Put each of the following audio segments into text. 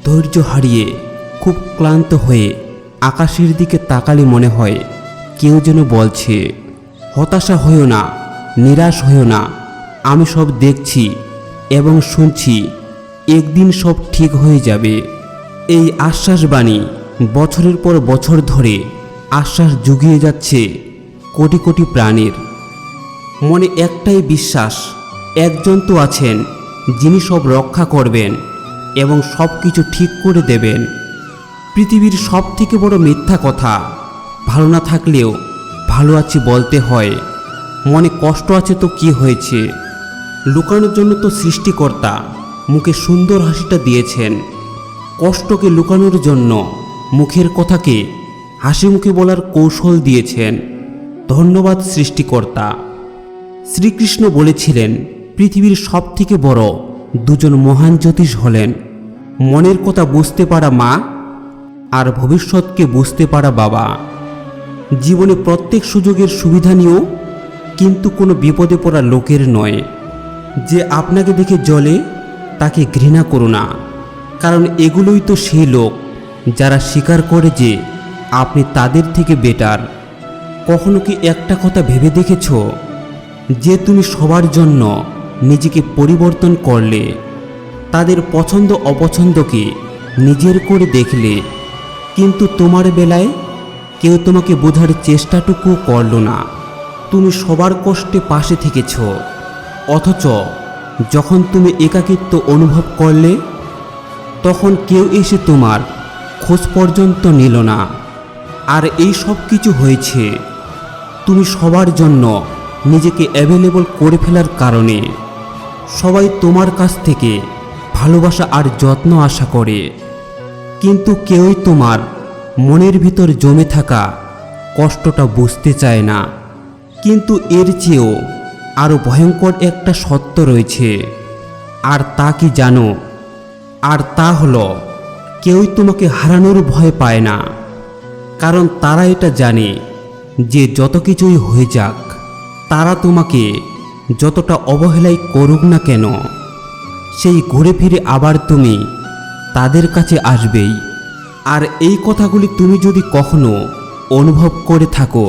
ধৈর্য হারিয়ে খুব ক্লান্ত হয়ে আকাশের দিকে তাকালে মনে হয় কেউ যেন বলছে, হতাশা হইও না, নিরাশ হইও না, আমি সব দেখছি এবং শুনছি, একদিন সব ঠিক হয়ে যাবে। এই আশ্বাসবাণী বছরের পর বছর ধরে আশ্বাস জুগিয়ে যাচ্ছে কোটি কোটি প্রাণীর মনে। একটাই বিশ্বাস, একজন তো আছেন যিনি সব রক্ষা করবেন এবং সব কিছু ঠিক করে দেবেন। পৃথিবীর সব থেকে বড় মিথ্যা কথা, ভালো না থাকলেও ভালো আছি বলতে হয়। মনে কষ্ট আছে তো কি হয়েছে, লুকানোর জন্য তো সৃষ্টিকর্তা মুখে সুন্দর হাসিটা দিয়েছেন। কষ্টকে লুকানোর জন্য মুখের কথাকে হাসি মুখে বলার কৌশল দিয়েছেন। ধন্যবাদ সৃষ্টিকর্তা। শ্রীকৃষ্ণ বলেছিলেন, পৃথিবীর সবথেকে বড় দুজন মহান জ্যোতিষ হলেন মনের কথা বুঝতে পারা মা আর ভবিষ্যৎকে বুঝতে পারা বাবা। জীবনে প্রত্যেক সুযোগের সুবিধা নিও, কিন্তু কোনো বিপদে পড়া লোকের নয়। যে আপনাকে দেখে জ্বলে তাকে ঘৃণা করো না, কারণ এগুলোই তো সেই লোক যারা স্বীকার করে যে আপনি তাদের থেকে বেটার। কখনো কি একটা কথা ভেবে দেখেছ যে তুমি সবার জন্য নিজেকে পরিবর্তন করলে, তাদের পছন্দ অপছন্দকে নিজের করে দেখলে, কিন্তু তোমার বেলায় কেউ তোমাকে বোঝার চেষ্টাটুকু করল না। তুমি সবার কষ্টে পাশে থেকেছ, অথচ যখন তুমি একাকিত্ব অনুভব করলে তখন কেউ এসে তোমার খোঁজ পর্যন্ত নিল না। আর এই সব কিছু হয়েছে তুমি সবার জন্য নিজেকে অ্যাভেলেবল করে ফেলার কারণে। সবাই তোমার কাছ থেকে ভালোবাসা আর যত্ন আশা করে, কিন্তু কেউই তোমার মনের ভিতর জমে থাকা কষ্টটা বুঝতে চায় না। কিন্তু এর চেয়েও আরও ভয়ঙ্কর একটা সত্য রয়েছে, আর তা কি জানো? আর তা হলো, কেউই তোমাকে হারানোর ভয় পায় না, কারণ তারা এটা জানে যে যত কিছুই হয়ে যাক, তারা তোমাকে যতটা অবহেলাই করুক না কেন, সেই ঘুরে ফিরে আবার তুমি তাদের কাছে আসবেই। আর এই কথাগুলি তুমি যদি কখনো অনুভব করে থাকো,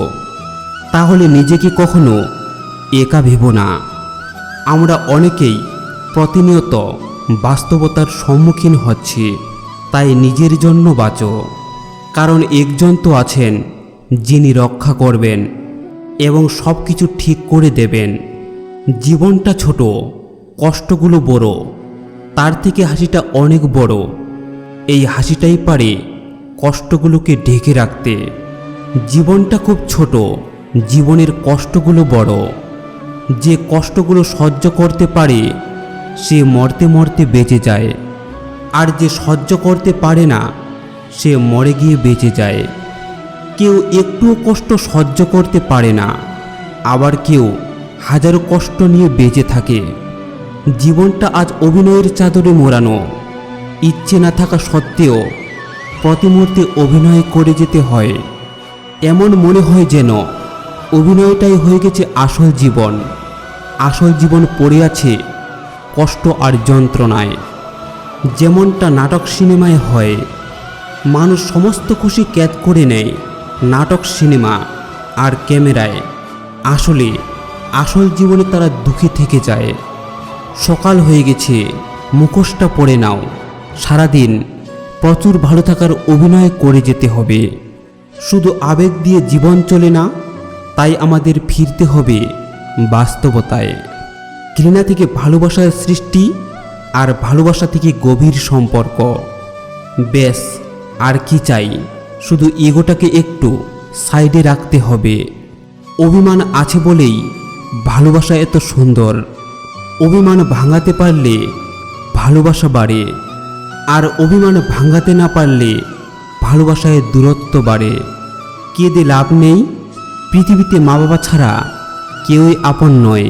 তাহলে নিজেকে কখনো একা ভেবো না। আমরা অনেকেই প্রতিনিয়ত বাস্তবতার সম্মুখীন হচ্ছি, তাই নিজের জন্য বাঁচো, কারণ একজন তো আছেন যিনি রক্ষা করবেন এবং সব কিছু ঠিক করে দেবেন। জীবনটা ছোট, কষ্টগুলো বড়, তার থেকে হাসিটা অনেক বড়। এই হাসিটাই পারে কষ্টগুলোকে ঢেকে রাখতে। জীবনটা খুব ছোট, জীবনের কষ্টগুলো বড়। যে কষ্টগুলো সহ্য করতে পারে সে মরতে মরতে বেঁচে যায়, আর যে সহ্য করতে পারে না সে মরে গিয়ে বেঁচে যায়। কেউ একটুও কষ্ট সহ্য করতে পারে না, আবার কেউ হাজারো কষ্ট নিয়ে বেঁচে থাকে। জীবনটা আজ অভিনয়ের চাদরে মোড়ানো। ইচ্ছে না থাকা সত্ত্বেও প্রতি মুহূর্তে অভিনয় করে যেতে হয়। এমন মনে হয় যেন অভিনয়টাই হয়ে গেছে আসল জীবন। আসল জীবন পড়ে আছে কষ্ট আর যন্ত্রণায়। যেমনটা নাটক সিনেমায় হয়, মানুষ সমস্ত খুশি ক্যাদ করে নেয় নাটক সিনেমা আর ক্যামেরায়। আসলে আসল জীবনে তারা দুঃখী থেকে যায়। সকাল হয়ে গেছে, মুখোশটা পরে নাও। সারাদিন প্রচুর ভালো থাকার অভিনয় করে যেতে হবে। শুধু আবেগ দিয়ে জীবন চলে না, তাই আমাদের ফিরতে হবে বাস্তবতায়। ঘৃণা থেকে ভালোবাসার সৃষ্টি, আর ভালোবাসা থেকে গভীর সম্পর্ক। ব্যাস, আর কি চাই? শুধু ইগোটাকে একটু সাইডে রাখতে হবে। অভিমান আছে বলেই ভালোবাসা এত সুন্দর। অভিমান ভাঙাতে পারলে ভালোবাসা বাড়ে, আর অভিমান ভাঙাতে না পারলে ভালোবাসায় দূরত্ব বাড়ে। কেঁদে লাভ নেই, পৃথিবীতে মা বাবা ছাড়া কেউই আপন নয়।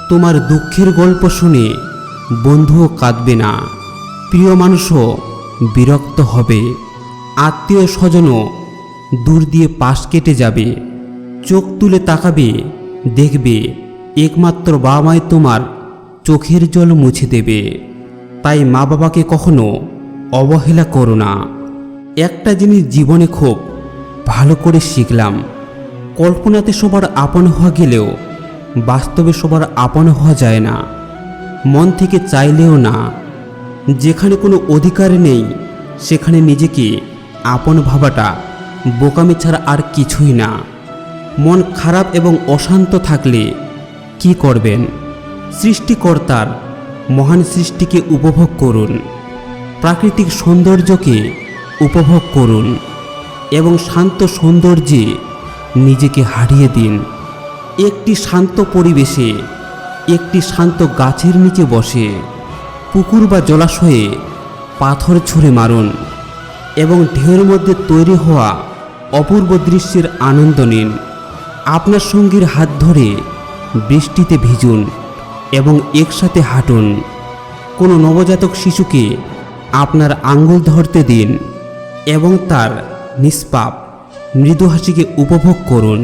তোমার দুঃখের গল্প শুনে বন্ধুও কাঁদবে না, প্রিয় মানুষও বিরক্ত হবে, আত্মীয় স্বজনও দূর দিয়ে পাশ কেটে যাবে। চোখ তুলে তাকাবে, দেখবে একমাত্র বাবা মাই তোমার চোখের জল মুছে দেবে। তাই মা বাবাকে কখনো অবহেলা করো না। একটা জিনিস জীবনে খুব ভালো করে শিখলাম, কল্পনাতে সবার আপন হওয়া গেলেও বাস্তবে সবার আপন হওয়া যায় না, মন থেকে চাইলেও না। যেখানে কোনো অধিকার নেই সেখানে নিজেকে আপন ভাবাটা বোকামি ছাড়া আর কিছুই না। মন খারাপ এবং অশান্ত থাকলে কি করবেন? সৃষ্টিকর্তার মহান সৃষ্টিকে উপভোগ করুন, প্রাকৃতিক সৌন্দর্যকে উপভোগ করুন এবং শান্ত সৌন্দর্যে নিজেকে হারিয়ে দিন। একটি শান্ত পরিবেশে, একটি শান্ত গাছের নিচে বসে, পুকুর বা জলাশয়ে পাথর ছুঁড়ে মারুন এবং ঢেউয়ের মধ্যে তৈরি হওয়া অপূর্ব দৃশ্যের আনন্দ নিন। আপনার সঙ্গীর হাত ধরে বৃষ্টিতে ভিজুন এবং একসাথে হাঁটুন। কোনো নবজাতক শিশুকে আপনার আঙ্গুল ধরতে দিন এবং তার নিষ্পাপ মৃদু হাসিকে উপভোগ করুন।